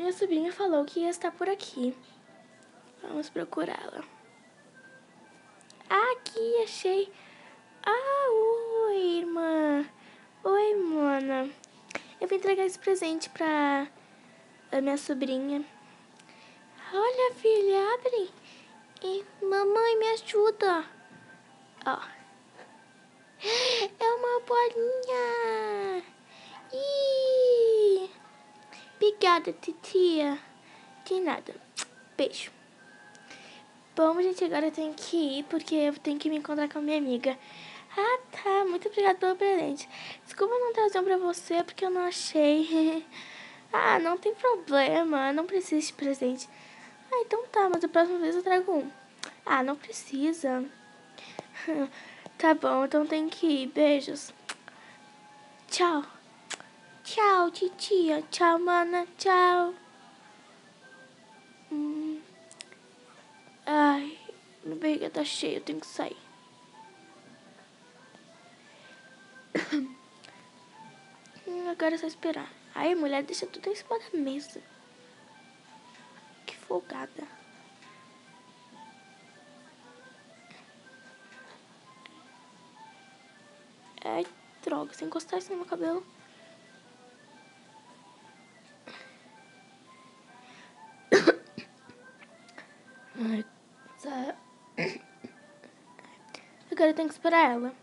Minha sobrinha falou que ia estar por aqui. Vamos procurá-la. Ah, aqui, achei. Ah, oi, irmã. Oi, mana. Eu vim entregar esse presente pra a minha sobrinha. Olha, filha, abre. E, mamãe, me ajuda. Ó. É uma bolinha. Ih. Obrigada, titia. De nada. Beijo. Bom, gente, agora eu tenho que ir porque eu tenho que me encontrar com a minha amiga. Ah, tá. Muito obrigada pelo presente. Desculpa não trazer um pra você porque eu não achei. Ah, não tem problema. Não precisa de presente. Ah, então tá, mas a próxima vez eu trago um. Ah, não precisa. Tá bom, então tem que ir. Beijos. Tchau. Tchau, titia. Tchau, mana. Tchau. Ai, minha barriga tá cheia, eu tenho que sair. Agora é só esperar. Ai, mulher, deixa tudo em cima da mesa. Que folgada. Ai, droga, sem encostar isso no meu cabelo. Ai, tá. Agora eu tenho que esperar ela.